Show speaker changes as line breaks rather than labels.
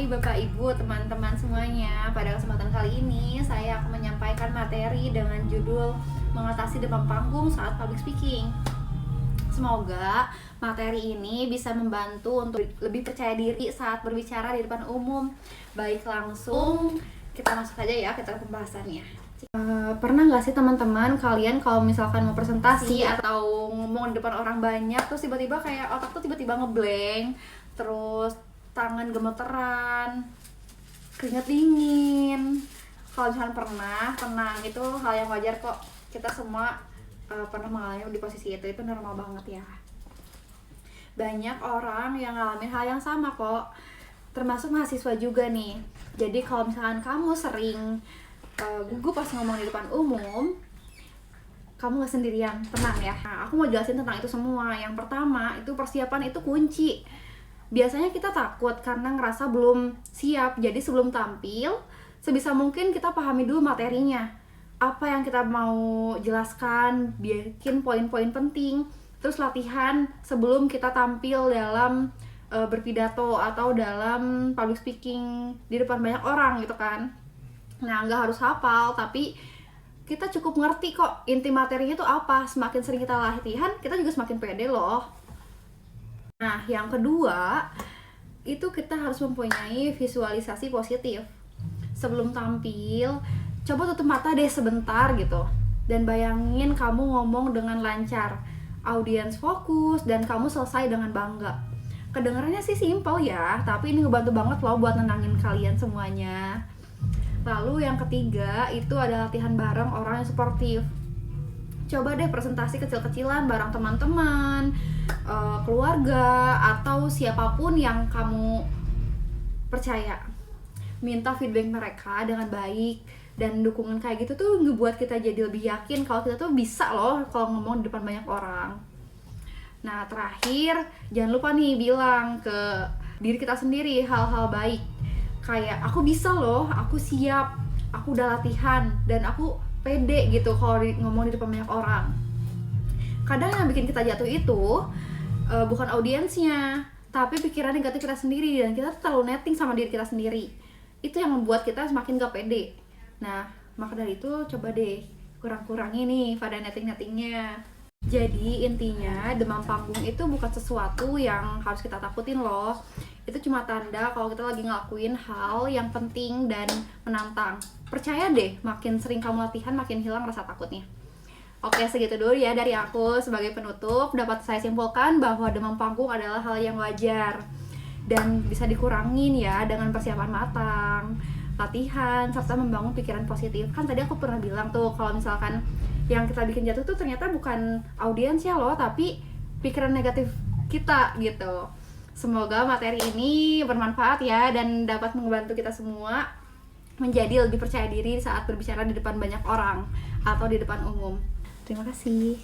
Hai Bapak Ibu, teman-teman semuanya. Pada kesempatan kali ini saya akan menyampaikan materi dengan judul mengatasi demam panggung saat public speaking. Semoga materi ini bisa membantu untuk lebih percaya diri saat berbicara di depan umum. Baik, langsung kita masuk aja ya ke pembahasannya. Pernah nggak sih teman-teman kalian kalau misalkan mau presentasi atau ngomong di depan orang banyak terus tiba-tiba kayak otak tuh tiba-tiba ngeblank, terus tangan gemeteran, keringat dingin. Kalau misalkan pernah, tenang, itu hal yang wajar kok. Kita semua pernah mengalami di posisi itu normal banget ya. Banyak orang yang ngalamin hal yang sama kok, termasuk mahasiswa juga nih. Jadi kalau misalkan kamu sering gugup pas ngomong di depan umum, kamu gak sendirian, tenang ya. Nah, aku mau jelasin tentang itu semua. Yang pertama, itu persiapan itu kunci. Biasanya kita takut karena ngerasa belum siap. Jadi sebelum tampil, sebisa mungkin kita pahami dulu materinya. Apa yang kita mau jelaskan, bikin poin-poin penting. Terus latihan sebelum kita tampil dalam berpidato atau dalam public speaking di depan banyak orang gitu kan. Nah, nggak harus hafal, tapi kita cukup ngerti kok inti materinya itu apa. Semakin sering kita latihan, kita juga semakin pede loh. Nah, yang kedua, itu kita harus mempunyai visualisasi positif. Sebelum tampil, coba tutup mata deh sebentar gitu. Dan bayangin kamu ngomong dengan lancar. Audiens fokus dan kamu selesai dengan bangga. Kedengarannya sih simpel ya, tapi ini ngebantu banget loh buat nenangin kalian semuanya. Lalu yang ketiga, itu ada latihan bareng orang yang suportif. Coba deh presentasi kecil-kecilan bareng teman-teman, keluarga, atau siapapun yang kamu percaya. Minta feedback mereka dengan baik, dan dukungan kayak gitu tuh ngebuat kita jadi lebih yakin kalau kita tuh bisa loh kalau ngomong di depan banyak orang. Nah, terakhir, jangan lupa nih bilang ke diri kita sendiri hal-hal baik. Kayak, aku bisa loh, aku siap, aku udah latihan, dan aku pede gitu kalau ngomong di depan banyak orang. Kadang yang bikin kita jatuh itu bukan audiensnya, tapi pikiran negatif kita sendiri, dan kita terlalu netting sama diri kita sendiri. Itu yang membuat kita semakin gak pede. Nah, maka dari itu coba deh kurang-kurangi nih pada netting-nettingnya. Jadi intinya demam panggung itu bukan sesuatu yang harus kita takutin loh. Itu cuma tanda kalau kita lagi ngelakuin hal yang penting dan menantang. Percaya deh, makin sering kamu latihan makin hilang rasa takutnya. Oke, segitu dulu ya dari aku. Sebagai penutup, dapat saya simpulkan bahwa demam panggung adalah hal yang wajar dan bisa dikurangin ya dengan persiapan matang, latihan, serta membangun pikiran positif. Kan tadi aku pernah bilang tuh kalau misalkan yang kita bikin jatuh tuh ternyata bukan audiensnya loh, tapi pikiran negatif kita gitu. Semoga materi ini bermanfaat ya dan dapat membantu kita semua menjadi lebih percaya diri saat berbicara di depan banyak orang atau di depan umum. Terima kasih.